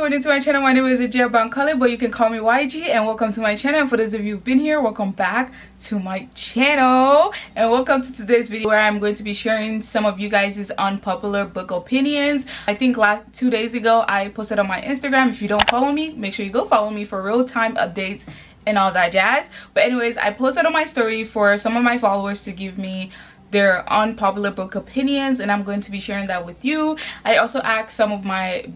you're new to my channel. My name is Ijia Bankole, but you can call me YG, and welcome to my channel. And for those of you who've been here, welcome back to my channel, and welcome to today's video where I'm going to be sharing some of you guys' unpopular book opinions. I think 2 days ago I posted on my Instagram. If you don't follow me, make sure you go follow me for real-time updates and all that jazz. But anyways, I posted on my story for some of my followers to give me their unpopular book opinions, and I'm going to be sharing that with you. I also asked some of my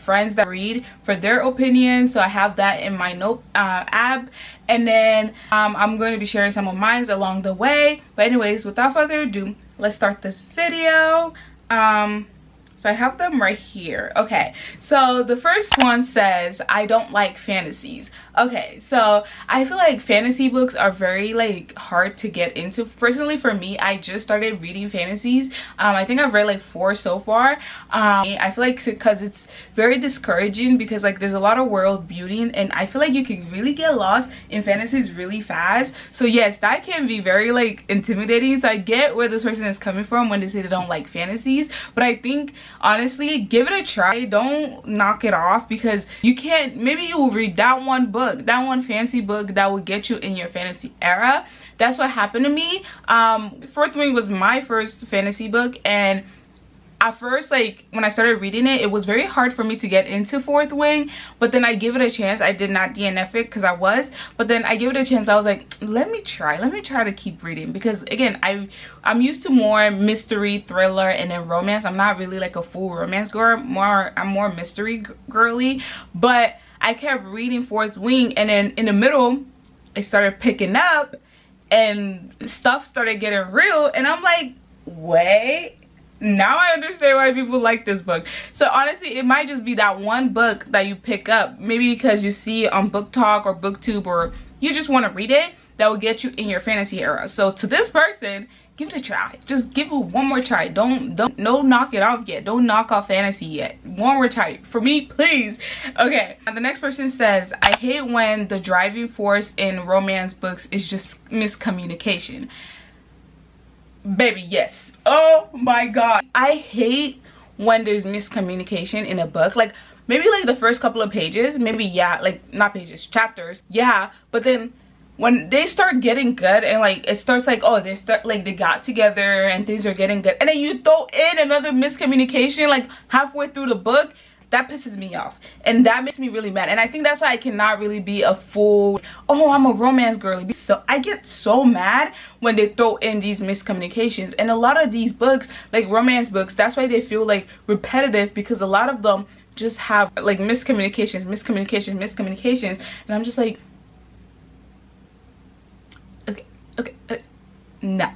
friends that read for their opinions, so I have that in my note app, and then I'm going to be sharing some of mine along the way. But anyways, without further ado, let's start this video. So I have them right here. Okay, so the first one says, I don't like fantasies. Okay, so I feel like fantasy books are very hard to get into. Personally, for me, I just started reading fantasies. I think I've read 4 so far. I feel like because it's very discouraging, because there's a lot of world building, and I feel like you can really get lost in fantasies really fast. So yes, that can be very intimidating. So I get where this person is coming from when they say they don't like fantasies, but I think honestly, give it a try. Don't knock it off, because you can't, maybe you will read that one book, that one fancy book that will get you in your fantasy era. That's what happened to me. Fourth Wing was my first fantasy book, and at first, when I started reading it, it was very hard for me to get into Fourth Wing, but then I gave it a chance. I did not DNF it because I was, but then I gave it a chance. I was like, let me try to keep reading, because again, I'm used to more mystery, thriller, and then romance. I'm not really a full romance girl. I'm more mystery girly, but I kept reading Fourth Wing, and then in the middle it started picking up and stuff started getting real, and I'm like, wait, now I understand why people like this book. So honestly, it might just be that one book that you pick up, maybe because you see it on BookTok or BookTube, or you just want to read it, that will get you in your fantasy era. So to this person, give it a try. Just give it one more try. Don't knock it off yet. Don't knock off fantasy yet. One more try for me, please. Okay, and the next person says, I hate when the driving force in romance books is just miscommunication. Baby, yes. Oh my god, I hate when there's miscommunication in a book. Maybe the first couple of pages, maybe, yeah, not pages, chapters, yeah, but then when they start getting good, and it starts oh, they got together and things are getting good, and then you throw in another miscommunication halfway through the book, that pisses me off, and that makes me really mad. And I think that's why I cannot really be a full, oh, I'm a romance girly. So I get so mad when they throw in these miscommunications, and a lot of these books, romance books, that's why they feel repetitive, because a lot of them just have miscommunications, and I'm just okay, no.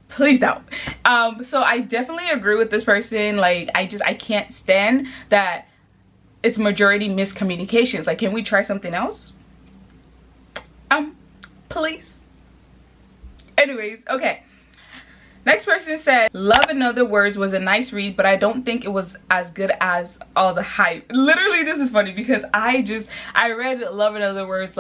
Please don't. So I definitely agree with this person. I can't stand that it's majority miscommunications. Can we try something else? Please. Anyways, okay. Next person said, Love in Other Words was a nice read, but I don't think it was as good as all the hype. Literally, this is funny, because I read Love in Other Words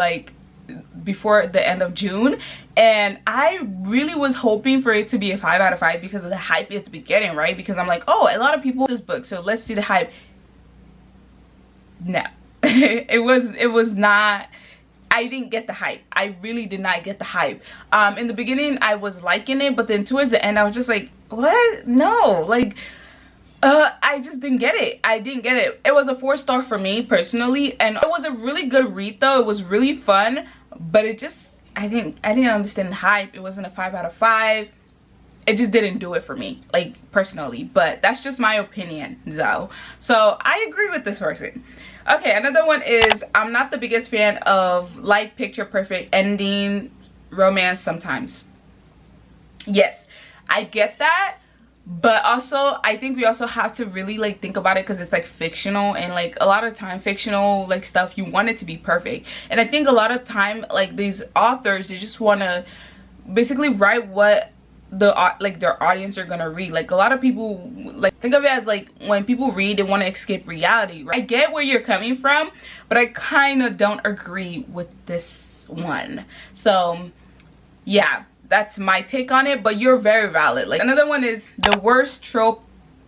before the end of June, and I really was hoping for it to be a 5 out of 5 because of the hype it's been getting, right? Because I'm oh, a lot of people this book, so let's see the hype. No. it was not. I didn't get the hype. I really did not get the hype. In the beginning I was liking it, but then towards the end I was just what? No, I just didn't get it. I didn't get it. It was a 4-star for me personally, and it was a really good read though. It was really fun, but it just, I didn't understand the hype. It wasn't a 5 out of 5. It just didn't do it for me, personally, but that's just my opinion though. So I agree with this person. Okay, another one is, I'm not the biggest fan of picture perfect ending romance sometimes. Yes, I get that. But also, I think we also have to really think about it, because it's fictional, and a lot of time fictional stuff, you want it to be perfect. And I think a lot of time these authors, they just want to basically write what the their audience are gonna read. A lot of people think of it as when people read, they want to escape reality, right? I get where you're coming from, but I kind of don't agree with this one. So yeah, that's my take on it, but you're very valid. Another one is, the worst trope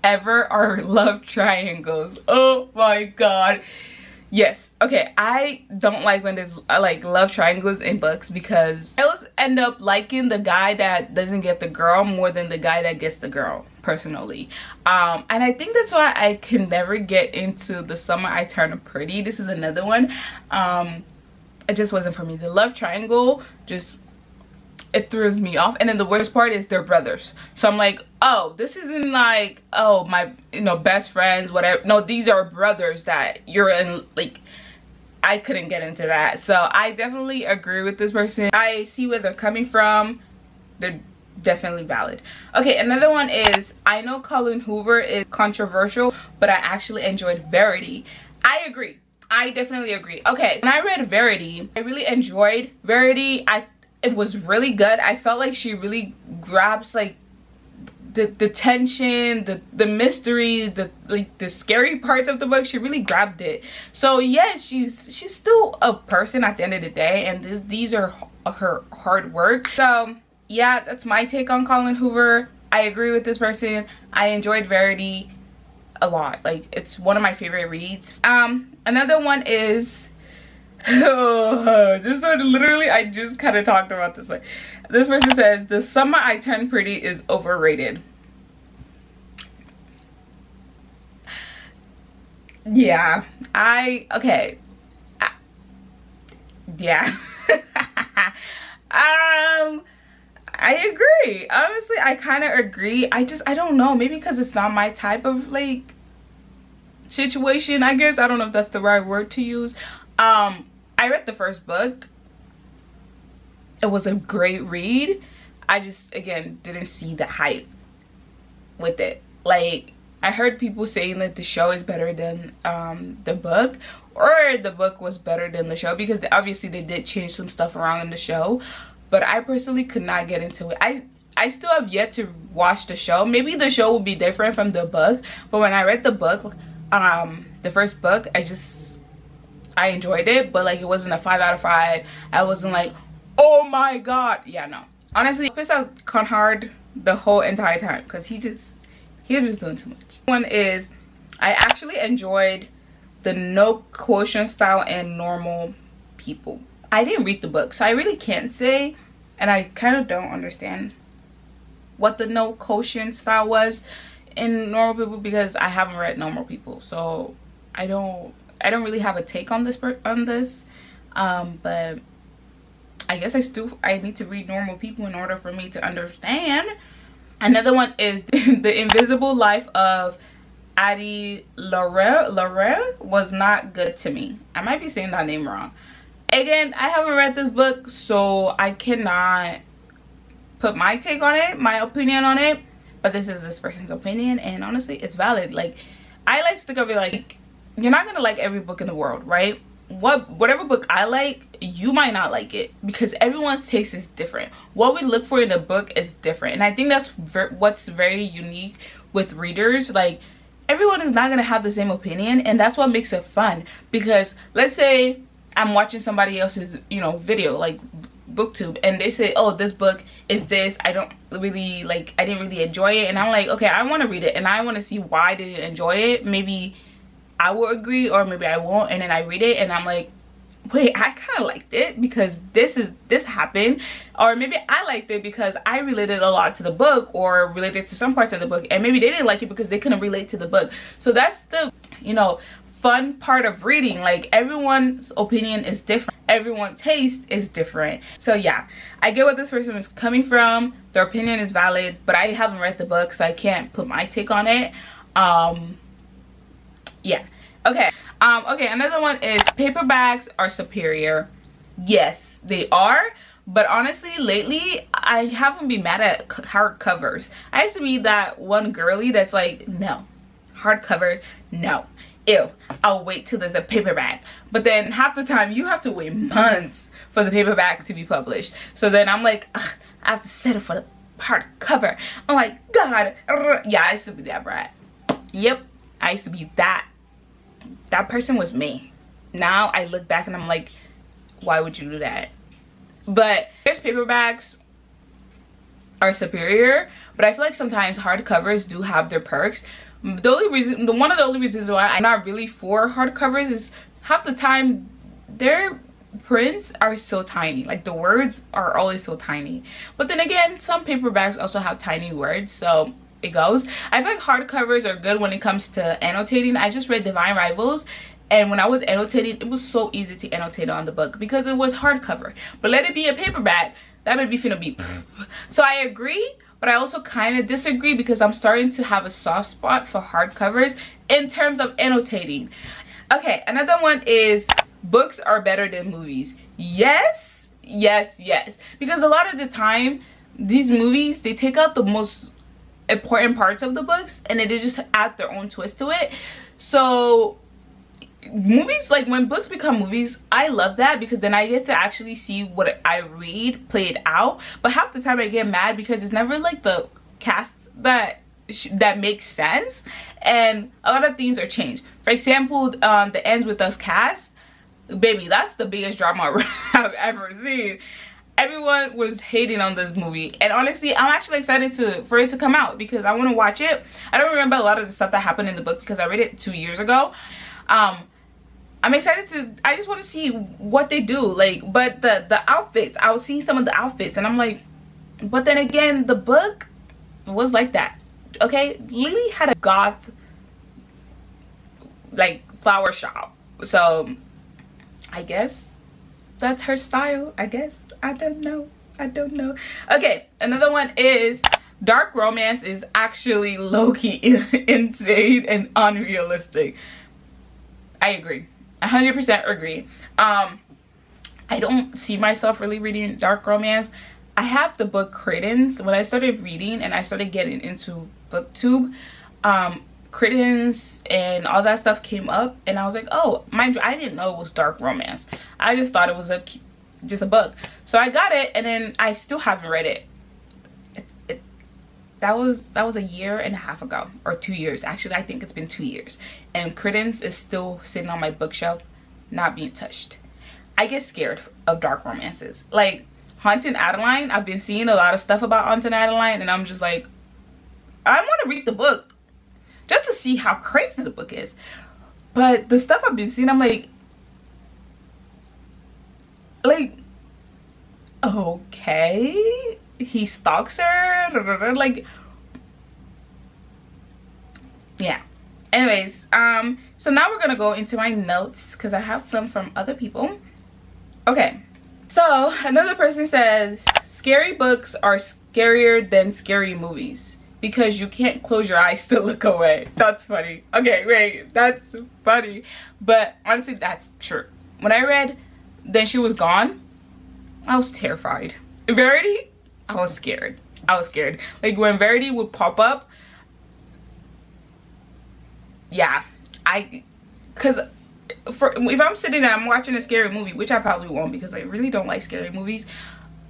ever are love triangles. Oh my god. Yes. Okay, I don't like when there's like love triangles in books, because I always end up liking the guy that doesn't get the girl more than the guy that gets the girl, personally. And I think that's why I can never get into The Summer I Turned Pretty. This is another one. It just wasn't for me. The love triangle just, it throws me off. And then the worst part is they're brothers, so I'm like, oh, this isn't like, oh, my, you know, best friends, whatever. No, these are brothers that you're in. Like, I couldn't get into that. So I definitely agree with this person. I see where they're coming from. They're definitely valid. Okay, another one is, I know Colin Hoover is controversial, but I actually enjoyed Verity. I agree. I definitely agree. Okay, when I read Verity, I really enjoyed Verity. It was really good. I felt like she really grabs like the tension, the mystery, the scary parts of the book. She really grabbed it. So yeah, she's still a person at the end of the day, and these are her hard work. So yeah, that's my take on Colin Hoover. I agree with this person. I enjoyed Verity a lot. Like, it's one of my favorite reads. Another one is, this one, literally, I just kind of talked about this one. This person says, The Summer I Turned Pretty is overrated. Yeah, yeah. I agree. Honestly, I kind of agree. I don't know. Maybe because it's not my type of, like, situation, I guess. I don't know if that's the right word to use. I read the first book. It was a great read. I just, again, didn't see the hype with it. Like, I heard people saying that the show is better than the book, or the book was better than the show, because obviously they did change some stuff around in the show. But I personally could not get into it. I still have yet to watch the show. Maybe the show will be different from the book, but when I read the book, the first book, I enjoyed it, but like, it wasn't a 5 out of 5. I wasn't like, oh my god. Yeah, no, honestly, I pissed out Conrad the whole entire time, because he was just doing too much. One is, I actually enjoyed the No Quotient Style and Normal People. I didn't read the book, so I really can't say, and I kind of don't understand what the No Quotient Style was in Normal People, because I haven't read Normal People, so I don't really have a take on this but I guess I need to read Normal People in order for me to understand. Another one is The Invisible Life of Addie Laurel was not good to me. I might be saying that name wrong. Again, I haven't read this book, so I cannot put my take on it, my opinion on it, but this is this person's opinion, and honestly, it's valid. Like, I like to think of it like, you're not gonna like every book in the world, right? Whatever book I like, you might not like it, because everyone's taste is different. What we look for in a book is different, and I think that's what's very unique with readers. Like, everyone is not gonna have the same opinion, and that's what makes it fun. Because let's say I'm watching somebody else's, you know, video, like booktube, and they say, oh, this book is this, I didn't really enjoy it, and I'm like, okay, I want to read it, and I want to see why I didn't enjoy it. Maybe I will agree, or maybe I won't, and then I read it and I'm like, wait, I kind of liked it because this happened, or maybe I liked it because I related a lot to the book, or related to some parts of the book, and maybe they didn't like it because they couldn't relate to the book. So that's the, you know, fun part of reading. Like, everyone's opinion is different, everyone's taste is different. So yeah, I get what this person is coming from. Their opinion is valid, but I haven't read the book, so I can't put my take on it. Yeah, okay. Okay, another one is, paperbacks are superior. Yes, they are, but honestly, lately I haven't been mad at hardcovers. I used to be that one girly that's like, no, hardcover, no, ew, I'll wait till there's a paperback. But then half the time you have to wait months for the paperback to be published. So then I'm like, ugh, I have to settle for the hardcover. I'm like, god. Yeah, I used to be that brat. Yep, I used to be that person was me. Now I look back and I'm like, why would you do that? But there's paperbacks are superior, but I feel like sometimes hardcovers do have their perks. One of the only reasons why I'm not really for hardcovers is half the time their prints are so tiny, like the words are always so tiny. But then again, some paperbacks also have tiny words, so it goes. I feel like hardcovers are good when it comes to annotating. I just read Divine Rivals, and when I was annotating, it was so easy to annotate on the book because it was hardcover. But let it be a paperback, that would be finna be. So I agree, but I also kind of disagree because I'm starting to have a soft spot for hardcovers in terms of annotating. Okay, another one is books are better than movies. Yes, yes, yes. Because a lot of the time, these movies, they take out the most important parts of the books and then they just add their own twist to it. So movies, like when books become movies, I love that because then I get to actually see what I read played out. But half the time I get mad because it's never like the cast that makes sense, and a lot of things are changed. For example, the Ends With Us cast, baby, that's the biggest drama I've ever seen. Everyone was hating on this movie, and honestly I'm actually excited for it to come out because I want to watch it. I don't remember a lot of the stuff that happened in the book because I read it 2 years ago. I'm excited I just want to see what they do, like, but the outfits, I was seeing some of the outfits and I'm like, but then again, the book was like that. Okay, Lily had a goth like flower shop, so I guess that's her style, I guess. I don't know. Okay, another one is dark romance is actually low-key insane and unrealistic. I agree, 100% agree. I don't see myself really reading dark romance. I have the book Credence. When I started reading and I started getting into booktube, Credence and all that stuff came up and I was like, oh, mind you, I didn't know it was dark romance. I just thought it was just a book. So I got it and then I still haven't read it. That was a year and a half ago, or 2 years. Actually, I think it's been 2 years. And Credence is still sitting on my bookshelf, not being touched. I get scared of dark romances. Like Haunted Adeline, I've been seeing a lot of stuff about Haunted Adeline and I'm just like, I want to read the book just to see how crazy the book is. But the stuff I've been seeing, I'm like, okay, he stalks her, like, yeah. Anyways, so now we're gonna go into my notes because I have some from other people. Okay, so another person says scary books are scarier than scary movies because you can't close your eyes to look away. That's funny. Okay, wait, that's funny, but honestly that's true. When I read Then She Was Gone, I was terrified. Verity, I was scared. Like when Verity would pop up, yeah, because if I'm sitting there, I'm watching a scary movie, which I probably won't because I really don't like scary movies.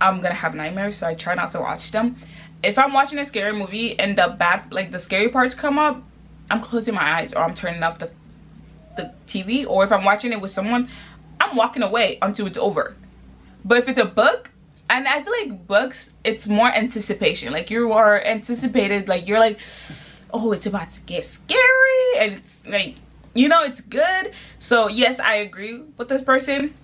I'm gonna have nightmares, so I try not to watch them. If I'm watching a scary movie and the scary parts come up, I'm closing my eyes or I'm turning off the TV, or if I'm watching it with someone, I'm walking away until it's over. But if it's a book, and I feel like books, it's more anticipation. Like you are anticipated, like you're like, oh, it's about to get scary, and it's like, you know, it's good. So yes, I agree with this person.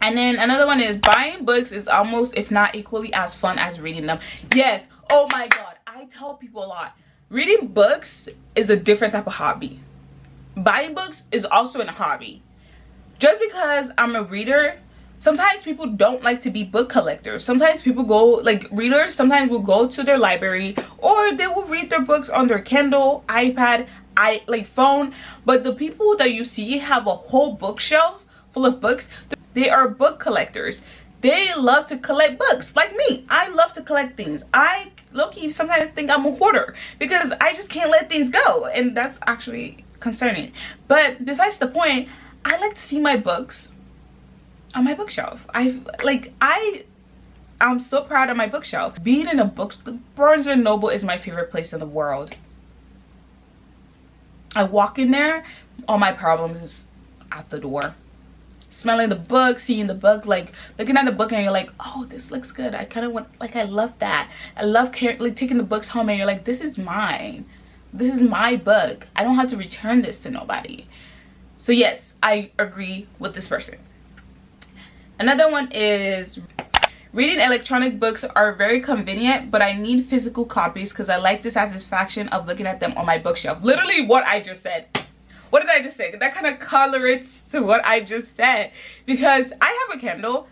And then another one is buying books is almost, if not equally, as fun as reading them. Yes, oh my god, I tell people a lot, reading books is a different type of hobby. Buying books is also a hobby. Just because I'm a reader, sometimes people don't like to be book collectors. Sometimes people go, like readers, sometimes will go to their library or they will read their books on their Kindle, iPad, phone. But the people that you see have a whole bookshelf full of books, they are book collectors. They love to collect books, like me. I love to collect things. I low-key sometimes think I'm a hoarder because I just can't let things go, and that's actually concerning. But besides the point, I like to see my books on my bookshelf. I'm so proud of my bookshelf. Being in a bookstore, Barnes & Noble is my favorite place in the world. I walk in there, all my problems is out the door. Smelling the book, seeing the book, like looking at the book and you're like, oh, this looks good. I kind of want, like, I love that. I love taking the books home and you're like, this is mine. This is my book. I don't have to return this to nobody. So yes, I agree with this person. Another one is reading electronic books are very convenient, but I need physical copies because I like the satisfaction of looking at them on my bookshelf. Literally what I just said. What did I just say? That kind of correlates to what I just said, because I have a Kindle.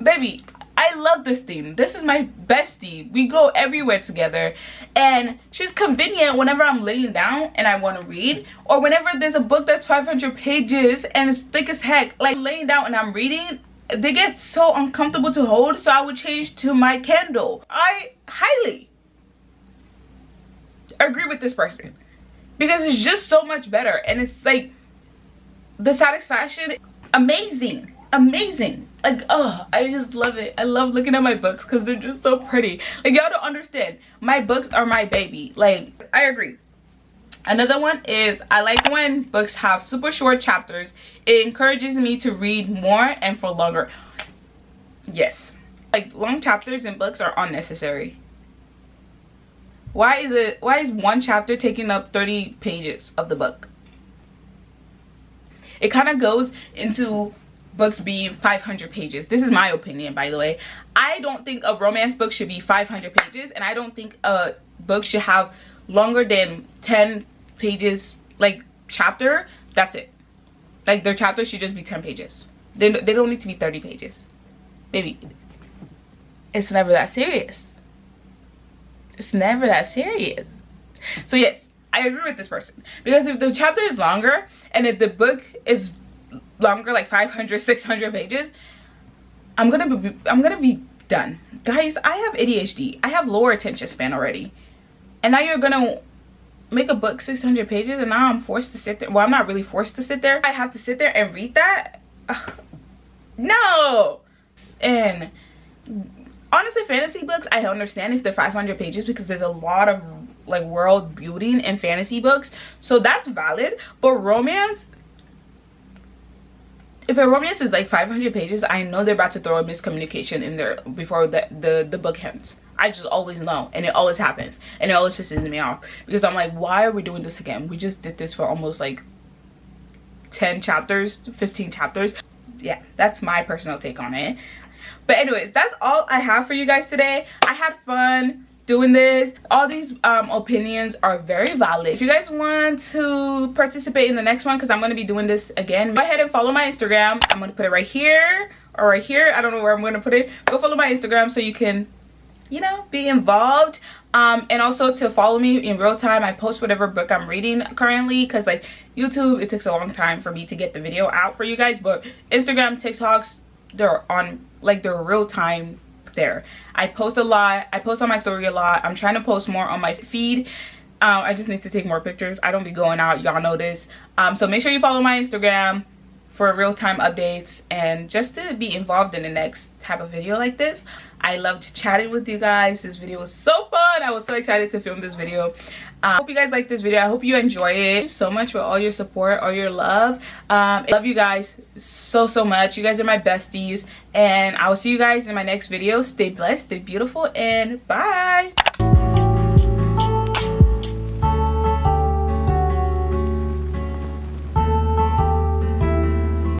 Baby, I love this thing. This is my bestie. We go everywhere together, and she's convenient whenever I'm laying down and I want to read, or whenever there's a book that's 500 pages and it's thick as heck. Like, laying down and I'm reading, they get so uncomfortable to hold, so I would change to my Kindle. I highly agree with this person, because it's just so much better, and it's like the satisfaction, amazing. Like, oh, I just love it. I love looking at my books because they're just so pretty. Like, y'all don't understand, my books are my baby. Like, I agree. Another one is I like when books have super short chapters. It encourages me to read more and for longer. Yes, like, long chapters in books are unnecessary. Why is one chapter taking up 30 pages of the book? It kind of goes into books being 500 pages. This is my opinion, by the way. I don't think a romance book should be 500 pages, and I don't think a book should have longer than 10 pages, like, chapter. That's it. Like, their chapter should just be 10 pages. They don't need to be 30 pages. Baby, it's never that serious. It's never that serious. So yes, I agree with this person, because if the chapter is longer and if the book is longer, like 500, 600 pages, I'm gonna be done. Guys, I have ADHD. I have lower attention span already, and now you're gonna make a book 600 pages, and now I'm forced to sit there. Well, I'm not really forced to sit there. I have to sit there and read that. Ugh, no. And honestly, fantasy books, I understand if they're 500 pages, because there's a lot of, like, world building in fantasy books, so that's valid. But romance, if a romance is like 500 pages, I know they're about to throw a miscommunication in there before the book ends. I just always know, and it always happens, and it always pisses me off, because I'm like, why are we doing this again? We just did this for almost like 10 chapters, 15 chapters. Yeah, that's my personal take on it. But anyways, that's all I have for you guys today. I had fun doing this. All these opinions are very valid. If you guys want to participate in the next one, because I'm going to be doing this again, go ahead and follow my Instagram. I'm going to put it right here or right here. I don't know where I'm going to put it. Go follow my Instagram so you can, you know, be involved. And also to follow me in real time. I post whatever book I'm reading currently, because like YouTube, it takes a long time for me to get the video out for you guys, but Instagram, TikToks, they're on, like, they're real time there. I post a lot. I post on my story a lot. I'm trying to post more on my feed. I just need to take more pictures. I don't be going out, y'all know this. So make sure you follow my Instagram for real-time updates, and just to be involved in the next type of video like this. I loved chatting with you guys. This video was so fun. I was so excited to film this video. I hope you guys liked this video. I hope you enjoyed it. Thank you so much for all your support, all your love. I love you guys so much. You guys are my besties, and I will see you guys in my next video. Stay blessed, stay beautiful, and bye.